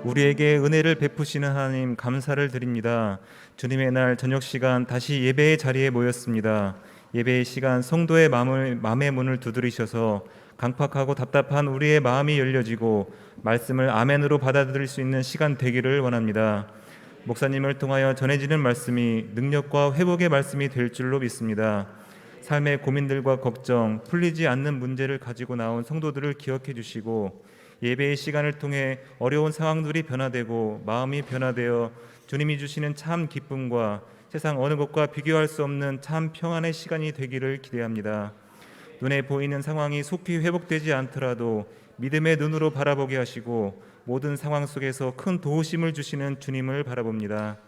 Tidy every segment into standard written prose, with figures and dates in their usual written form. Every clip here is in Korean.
우리에게 은혜를 베푸시는 하나님 감사를 드립니다. 주님의 날 저녁 시간 다시 예배의 자리에 모였습니다. 예배의 시간 성도의 마음의 문을 두드리셔서 강팍하고 답답한 우리의 마음이 열려지고 말씀을 아멘으로 받아들일 수 있는 시간 되기를 원합니다. 목사님을 통하여 전해지는 말씀이 능력과 회복의 말씀이 될 줄로 믿습니다. 삶의 고민들과 걱정, 풀리지 않는 문제를 가지고 나온 성도들을 기억해 주시고 예배의 시간을 통해 어려운 상황들이 변화되고 마음이 변화되어 주님이 주시는 참 기쁨과 세상 어느 것과 비교할 수 없는 참 평안의 시간이 되기를 기대합니다. 눈에 보이는 상황이 속히 회복되지 않더라도 믿음의 눈으로 바라보게 하시고 모든 상황 속에서 큰 도우심을 주시는 주님을 바라봅니다.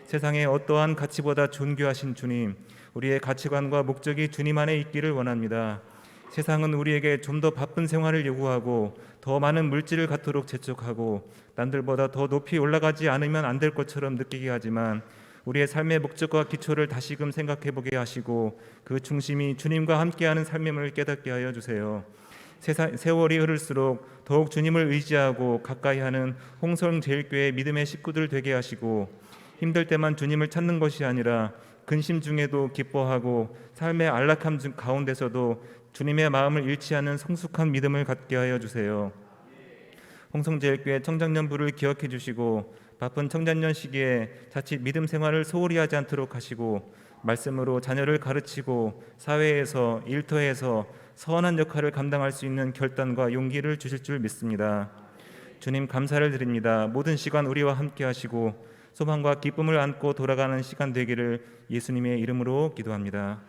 세상의 어떠한 가치보다 존귀하신 주님, 우리의 가치관과 목적이 주님 안에 있기를 원합니다. 세상은 우리에게 좀 더 바쁜 생활을 요구하고 더 많은 물질을 갖도록 재촉하고 남들보다 더 높이 올라가지 않으면 안 될 것처럼 느끼게 하지만 우리의 삶의 목적과 기초를 다시금 생각해 보게 하시고 그 중심이 주님과 함께하는 삶임을 깨닫게 하여 주세요. 세월이 흐를수록 더욱 주님을 의지하고 가까이 하는 홍성제일교회 믿음의 식구들 되게 하시고 힘들 때만 주님을 찾는 것이 아니라 근심 중에도 기뻐하고 삶의 안락함 가운데서도 주님의 마음을 잃지 않는 성숙한 믿음을 갖게 하여 주세요. 홍성제일교회 청장년부를 기억해 주시고 바쁜 청장년 시기에 자칫 믿음 생활을 소홀히 하지 않도록 하시고 말씀으로 자녀를 가르치고 사회에서 일터에서 선한 역할을 감당할 수 있는 결단과 용기를 주실 줄 믿습니다. 주님 감사를 드립니다. 모든 시간 우리와 함께 하시고 소망과 기쁨을 안고 돌아가는 시간 되기를 예수님의 이름으로 기도합니다.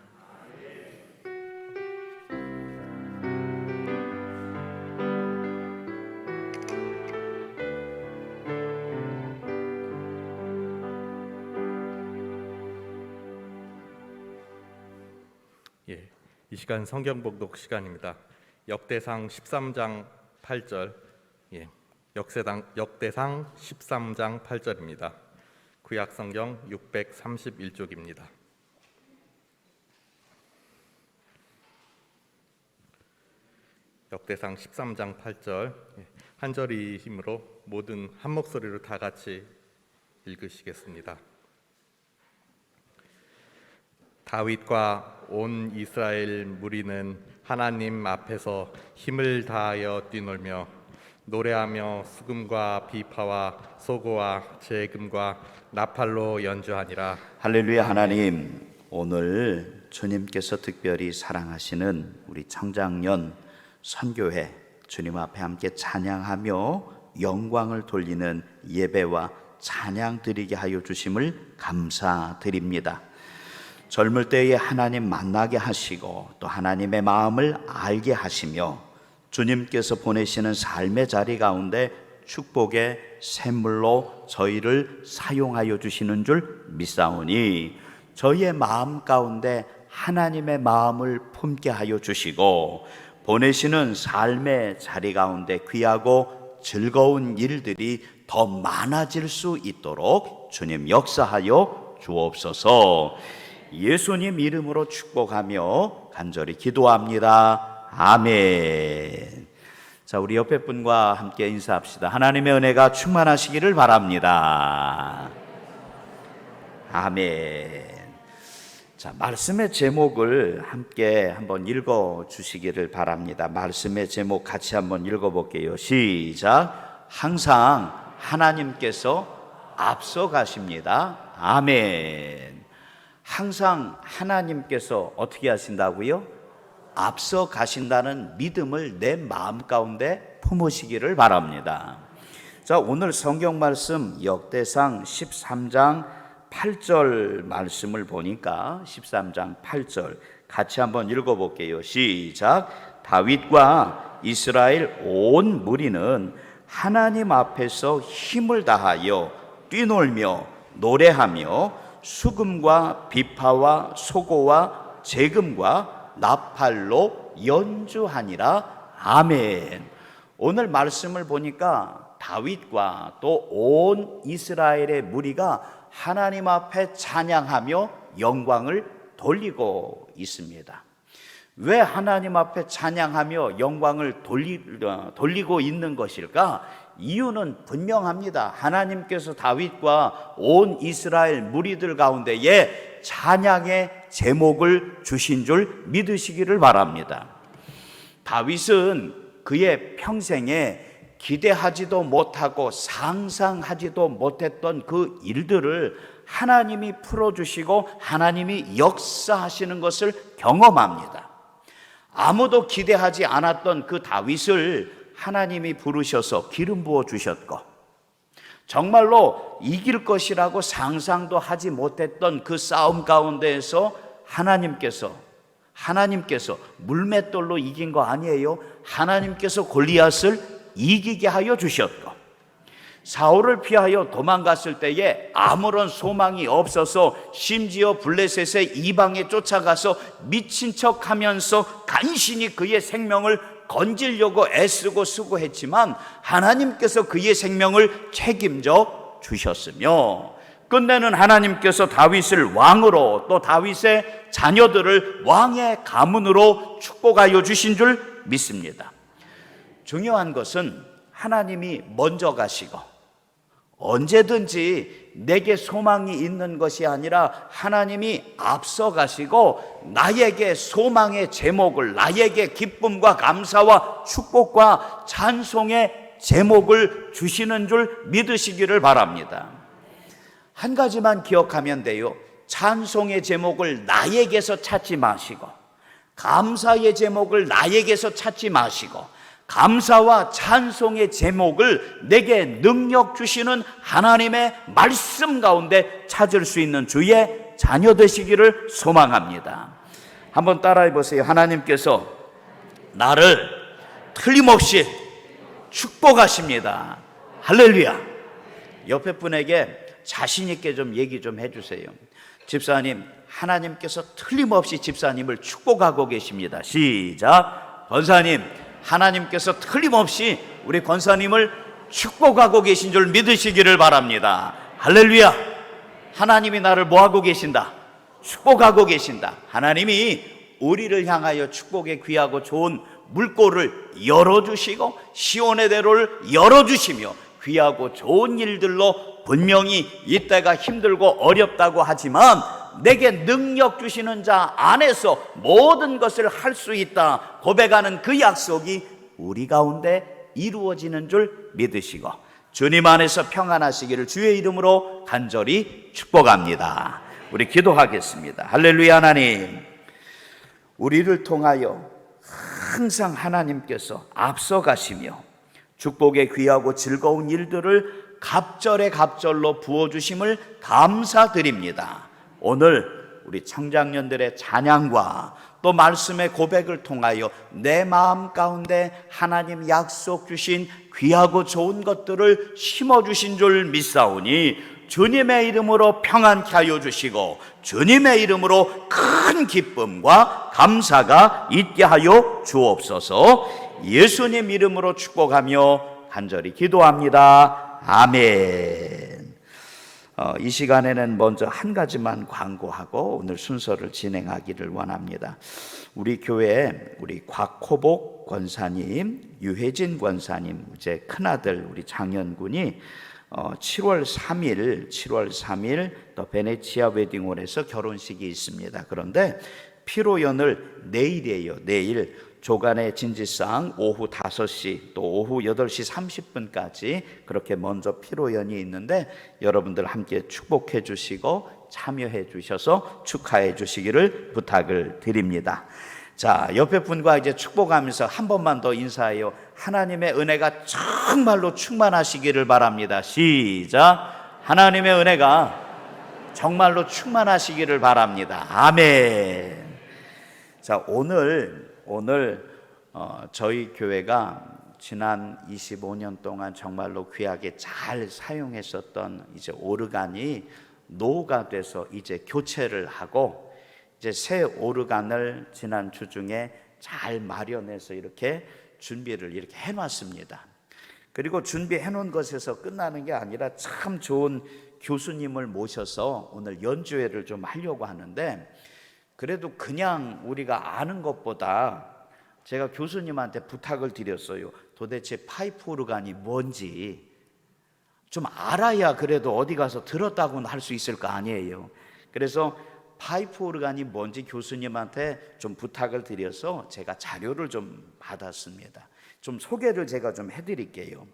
이 시간 성경 봉독 시간입니다. 역대상 13장 8절, 역대상 13장 8절입니다. 구약 성경 631쪽입니다. 역대상 13장 8절 한 절이므로 모든 한 목소리로 다 같이 읽으시겠습니다. 다윗과 온 이스라엘 무리는 하나님 앞에서 힘을 다하여 뛰놀며 노래하며 수금과 비파와 소고와 제금과 나팔로 연주하니라. 할렐루야. 하나님, 오늘 주님께서 특별히 사랑하시는 우리 청장년 선교회 주님 앞에 함께 찬양하며 영광을 돌리는 예배와 찬양 드리게 하여 주심을 감사드립니다. 젊을 때에 하나님 만나게 하시고 또 하나님의 마음을 알게 하시며 주님께서 보내시는 삶의 자리 가운데 축복의 샘물로 저희를 사용하여 주시는 줄 믿사오니 저희의 마음 가운데 하나님의 마음을 품게 하여 주시고 보내시는 삶의 자리 가운데 귀하고 즐거운 일들이 더 많아질 수 있도록 주님 역사하여 주옵소서. 예수님 이름으로 축복하며 간절히 기도합니다. 아멘. 자, 우리 옆에 분과 함께 인사합시다. 하나님의 은혜가 충만하시기를 바랍니다. 아멘. 자, 말씀의 제목을 함께 한번 읽어 주시기를 바랍니다. 말씀의 제목 같이 한번 읽어 볼게요. 시작. 항상 하나님께서 앞서 가십니다. 아멘. 항상 하나님께서 어떻게 하신다고요? 앞서 가신다는 믿음을 내 마음 가운데 품으시기를 바랍니다. 자, 오늘 성경 말씀 역대상 13장 8절 말씀을 보니까 13장 8절 같이 한번 읽어볼게요. 시작. 다윗과 이스라엘 온 무리는 하나님 앞에서 힘을 다하여 뛰놀며 노래하며 수금과 비파와 소고와 제금과 나팔로 연주하니라. 아멘. 오늘 말씀을 보니까 다윗과 또 온 이스라엘의 무리가 하나님 앞에 찬양하며 영광을 돌리고 있습니다. 왜 하나님 앞에 찬양하며 영광을 돌리고 있는 것일까? 이유는 분명합니다. 하나님께서 다윗과 온 이스라엘 무리들 가운데에 찬양의 제목을 주신 줄 믿으시기를 바랍니다. 다윗은 그의 평생에 기대하지도 못하고 상상하지도 못했던 그 일들을 하나님이 풀어주시고 하나님이 역사하시는 것을 경험합니다. 아무도 기대하지 않았던 그 다윗을 하나님이 부르셔서 기름 부어 주셨고, 정말로 이길 것이라고 상상도 하지 못했던 그 싸움 가운데에서 하나님께서 물맷돌로 이긴 거 아니에요. 하나님께서 골리앗을 이기게 하여 주셨고, 사울을 피하여 도망갔을 때에 아무런 소망이 없어서 심지어 블레셋의 이방에 쫓아가서 미친 척하면서 간신히 그의 생명을 건지려고 애쓰고 수고했지만 하나님께서 그의 생명을 책임져 주셨으며, 끝내는 하나님께서 다윗을 왕으로, 또 다윗의 자녀들을 왕의 가문으로 축복하여 주신 줄 믿습니다. 중요한 것은 하나님이 먼저 가시고 언제든지 내게 소망이 있는 것이 아니라 하나님이 앞서 가시고 나에게 소망의 제목을, 나에게 기쁨과 감사와 축복과 찬송의 제목을 주시는 줄 믿으시기를 바랍니다. 한 가지만 기억하면 돼요. 찬송의 제목을 나에게서 찾지 마시고, 감사의 제목을 나에게서 찾지 마시고, 감사와 찬송의 제목을 내게 능력 주시는 하나님의 말씀 가운데 찾을 수 있는 주의 자녀 되시기를 소망합니다. 한번 따라해 보세요. 하나님께서 나를 틀림없이 축복하십니다. 할렐루야. 옆에 분에게 자신 있게 좀 얘기 좀 해주세요. 집사님, 하나님께서 틀림없이 집사님을 축복하고 계십니다. 시작. 권사님, 하나님께서 틀림없이 우리 권사님을 축복하고 계신 줄 믿으시기를 바랍니다. 할렐루야. 하나님이 나를 뭐하고 계신다? 축복하고 계신다. 하나님이 우리를 향하여 축복의 귀하고 좋은 물꼬를 열어주시고 시온의 대로를 열어주시며 귀하고 좋은 일들로 분명히 이때가 힘들고 어렵다고 하지만 내게 능력 주시는 자 안에서 모든 것을 할 수 있다 고백하는 그 약속이 우리 가운데 이루어지는 줄 믿으시고 주님 안에서 평안하시기를 주의 이름으로 간절히 축복합니다. 우리 기도하겠습니다. 할렐루야. 하나님, 우리를 통하여 항상 하나님께서 앞서가시며 축복의 귀하고 즐거운 일들을 갑절에 갑절로 부어주심을 감사드립니다. 오늘 우리 청장년들의 찬양과 또 말씀의 고백을 통하여 내 마음 가운데 하나님 약속 주신 귀하고 좋은 것들을 심어주신 줄 믿사오니 주님의 이름으로 평안케 하여 주시고 주님의 이름으로 큰 기쁨과 감사가 있게 하여 주옵소서. 예수님 이름으로 축복하며 간절히 기도합니다. 아멘. 이 시간에는 먼저 한 가지만 광고하고 오늘 순서를 진행하기를 원합니다. 우리 교회 우리 곽호복 권사님, 유혜진 권사님 이제 큰아들 우리 장현군이 7월 3일 또 베네치아 웨딩홀에서 결혼식이 있습니다. 그런데 피로연을 내일이에요. 내일 조간의 진지상 오후 5시 또 오후 8시 30분까지 그렇게 먼저 피로연이 있는데 여러분들 함께 축복해 주시고 참여해 주셔서 축하해 주시기를 부탁을 드립니다. 자, 옆에 분과 이제 축복하면서 한 번만 더 인사해요. 하나님의 은혜가 정말로 충만하시기를 바랍니다. 시작. 하나님의 은혜가 정말로 충만하시기를 바랍니다. 아멘. 자, 오늘 저희 교회가 지난 25년 동안 정말로 귀하게 잘 사용했었던 이제 오르간이 노후가 돼서 이제 교체를 하고 이제 새 오르간을 지난 주 중에 잘 마련해서 이렇게 준비를 이렇게 해놨습니다. 그리고 준비해 놓은 것에서 끝나는 게 아니라 참 좋은 교수님을 모셔서 오늘 연주회를 좀 하려고 하는데, 그래도 그냥 우리가 아는 것보다 제가 교수님한테 부탁을 드렸어요. 도대체 파이프 오르간이 뭔지 좀 알아야 그래도 어디 가서 들었다고는 할 수 있을 거 아니에요. 그래서 파이프 오르간이 뭔지 교수님한테 좀 부탁을 드려서 제가 자료를 좀 받았습니다. 좀 소개를 제가 좀 해드릴게요.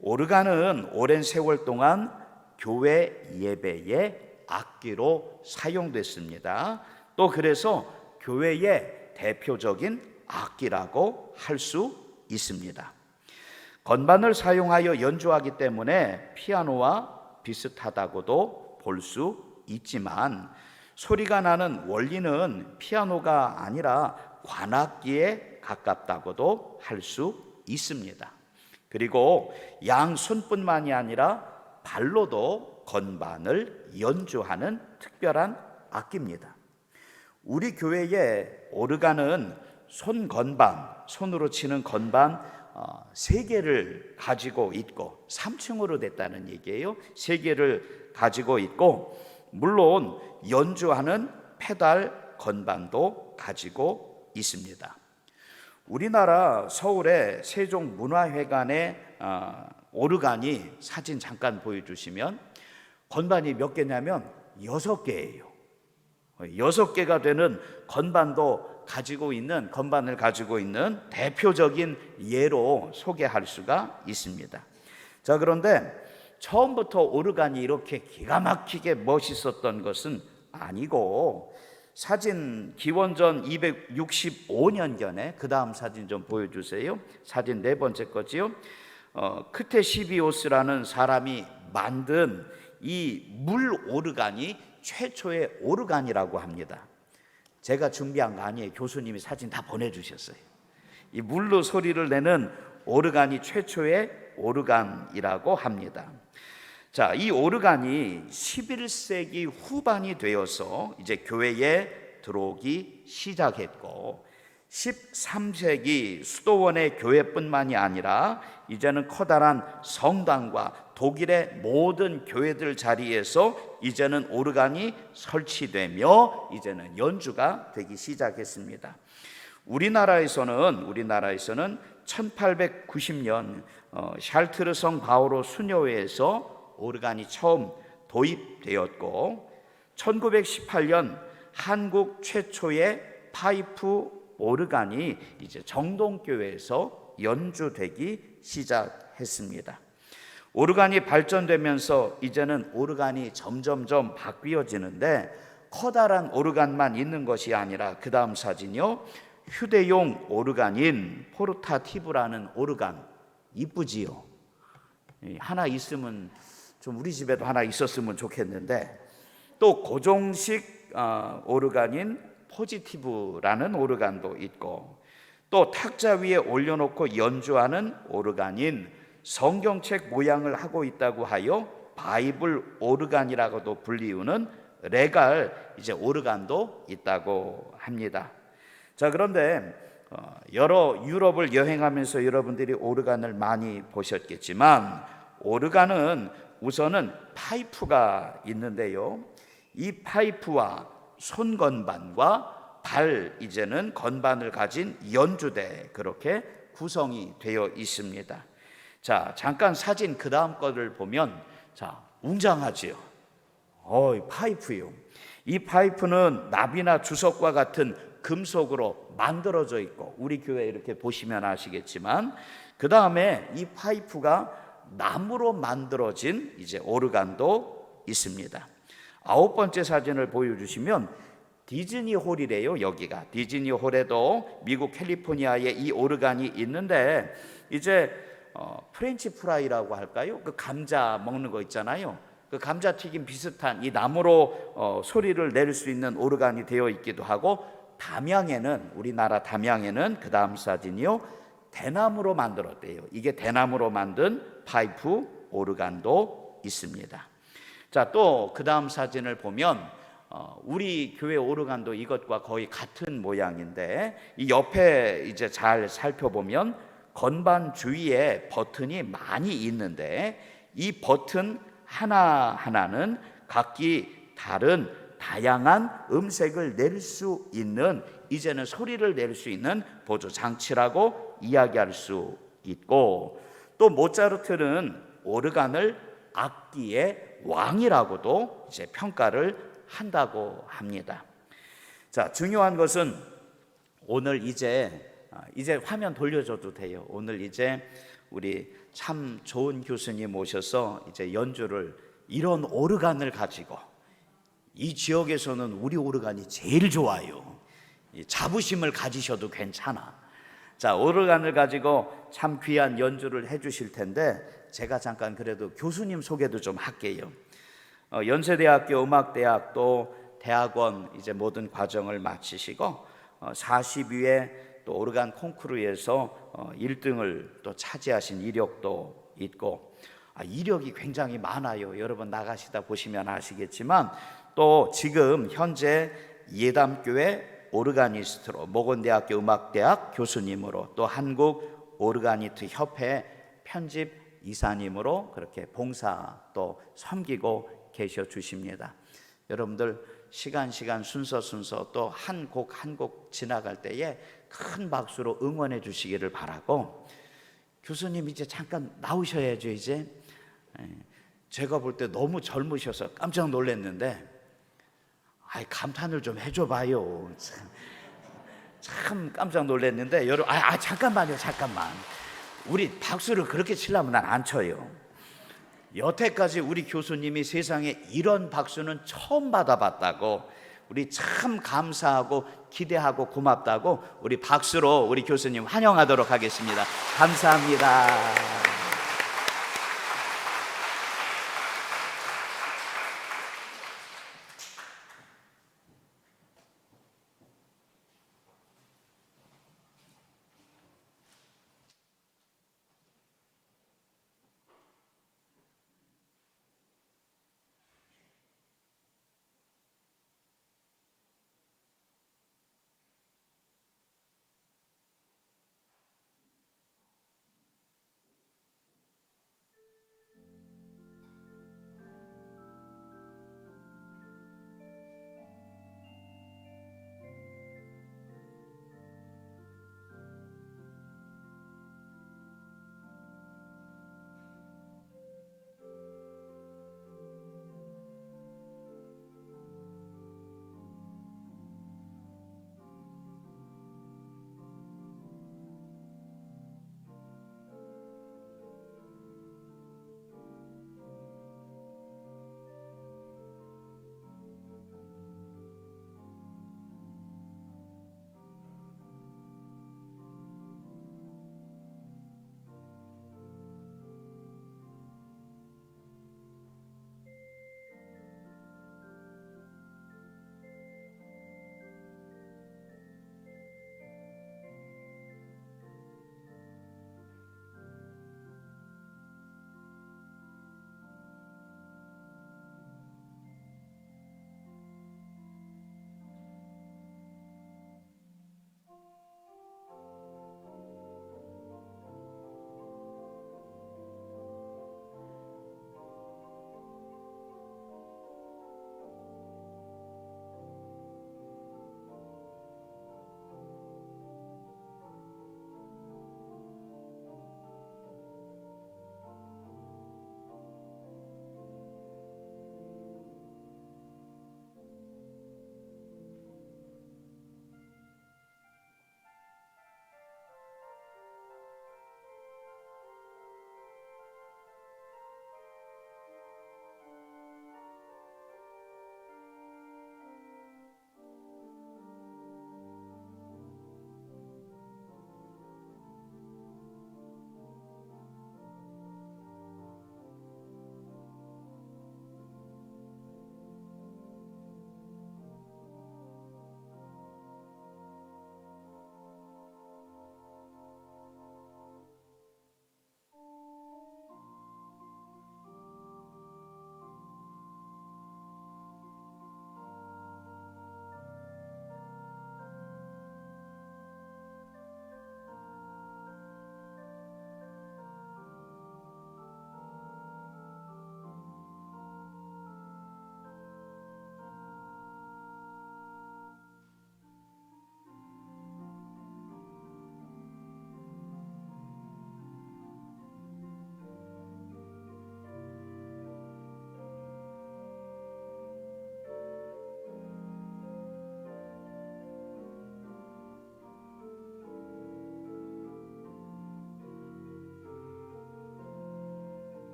오르간은 오랜 세월 동안 교회 예배의 악기로 사용됐습니다. 또 그래서 교회의 대표적인 악기라고 할 수 있습니다. 건반을 사용하여 연주하기 때문에 피아노와 비슷하다고도 볼 수 있지만 소리가 나는 원리는 피아노가 아니라 관악기에 가깝다고도 할 수 있습니다. 그리고 양손뿐만이 아니라 발로도 건반을 연주하는 특별한 악기입니다. 우리 교회의 오르간은 손건반, 손으로 치는 건반 3개를 가지고 있고 3층으로 됐다는 얘기예요. 3개를 가지고 있고 물론 연주하는 페달 건반도 가지고 있습니다. 우리나라 서울의 세종문화회관의 오르간이 사진 잠깐 보여주시면 건반이 몇 개냐면 6개예요. 6개가 되는 건반을 가지고 있는 대표적인 예로 소개할 수가 있습니다. 자, 그런데 처음부터 오르간이 이렇게 기가 막히게 멋있었던 것은 아니고 사진 기원전 265년경에 그 다음 사진 좀 보여주세요. 사진 4번째 거지요. 크테시비오스라는 사람이 만든 이 물 오르간이 최초의 오르간이라고 합니다. 제가 준비한 거 아니에요. 교수님이 사진 다 보내주셨어요. 이 물로 소리를 내는 오르간이 최초의 오르간이라고 합니다. 자, 이 오르간이 11세기 후반이 되어서 이제 교회에 들어오기 시작했고 13세기 수도원의 교회뿐만이 아니라 이제는 커다란 성당과 독일의 모든 교회들 자리에서 이제는 오르간이 설치되며 이제는 연주가 되기 시작했습니다. 우리나라에서는 1890년 샬트르 성 바오로 수녀회에서 오르간이 처음 도입되었고 1918년 한국 최초의 파이프 오르간이 이제 정동교회에서 연주되기 시작했습니다. 오르간이 발전되면서 이제는 오르간이 점점점 바뀌어지는데 커다란 오르간만 있는 것이 아니라 그 다음 사진이요. 휴대용 오르간인 포르타티브라는 오르간 이쁘지요. 하나 있으면 좀 우리 집에도 하나 있었으면 좋겠는데 또 고정식 오르간인 포지티브라는 오르간도 있고 또 탁자 위에 올려놓고 연주하는 오르간인 성경책 모양을 하고 있다고 하여 바이블 오르간이라고도 불리우는 레갈 이제 오르간도 있다고 합니다. 자, 그런데 여러 유럽을 여행하면서 여러분들이 오르간을 많이 보셨겠지만 오르간은 우선은 파이프가 있는데요. 이 파이프와 손건반과 이제는 건반을 가진 연주대 그렇게 구성이 되어 있습니다. 자, 잠깐 사진 그 다음 거를 보면 자, 웅장하지요. 파이프요. 이 파이프는 납이나 주석과 같은 금속으로 만들어져 있고 우리 교회 이렇게 보시면 아시겠지만 그 다음에 이 파이프가 나무로 만들어진 이제 오르간도 있습니다. 9번째 사진을 보여주시면 디즈니 홀이래요. 여기가 디즈니 홀에도 미국 캘리포니아에 이 오르간이 있는데 이제 프렌치 프라이라고 할까요? 그 감자 먹는 거 있잖아요. 그 감자튀김 비슷한 이 나무로 소리를 낼 수 있는 오르간이 되어 있기도 하고 우리나라 담양에는 그 다음 사진이요. 대나무로 만들었대요. 이게 대나무로 만든 파이프 오르간도 있습니다. 자, 또 그 다음 사진을 보면 우리 교회 오르간도 이것과 거의 같은 모양인데 이 옆에 이제 잘 살펴보면 건반 주위에 버튼이 많이 있는데 이 버튼 하나하나는 각기 다른 다양한 음색을 낼 수 있는, 이제는 소리를 낼 수 있는 보조 장치라고 이야기할 수 있고, 또 모차르트는 오르간을 악기의 왕이라고도 이제 평가를 한다고 합니다. 자, 중요한 것은 오늘 이제 화면 돌려줘도 돼요. 오늘 이제 우리 참 좋은 교수님 모셔서 이제 연주를, 이런 오르간을 가지고, 이 지역에서는 우리 오르간이 제일 좋아요. 자부심을 가지셔도 괜찮아. 자, 오르간을 가지고 참 귀한 연주를 해주실 텐데, 제가 잠깐 그래도 교수님 소개도 좀 할게요. 연세대학교 음악대학 또 대학원 이제 모든 과정을 마치시고 40위에 또 오르간 콩쿠르에서 1등을 또 차지하신 이력도 있고, 이력이 굉장히 많아요. 여러분 나가시다 보시면 아시겠지만, 또 지금 현재 예담교회 오르가니스트로, 모건대학교 음악대학 교수님으로, 또 한국 오르가니트 협회 편집 이사님으로 그렇게 봉사 또 섬기고 계셔 주십니다. 여러분들 시간 순서 또 한 곡 한 곡 지나갈 때에 큰 박수로 응원해 주시기를 바라고, 교수님 이제 잠깐 나오셔야죠. 이제 제가 볼 때 너무 젊으셔서 깜짝 놀랐는데, 감탄을 좀 해줘 봐요. 참 깜짝 놀랐는데, 여러분 잠깐만요. 우리 박수를 그렇게 치려면 난 안 쳐요. 여태까지 우리 교수님이 세상에 이런 박수는 처음 받아봤다고, 우리 참 감사하고 기대하고 고맙다고, 우리 박수로 우리 교수님 환영하도록 하겠습니다. 감사합니다.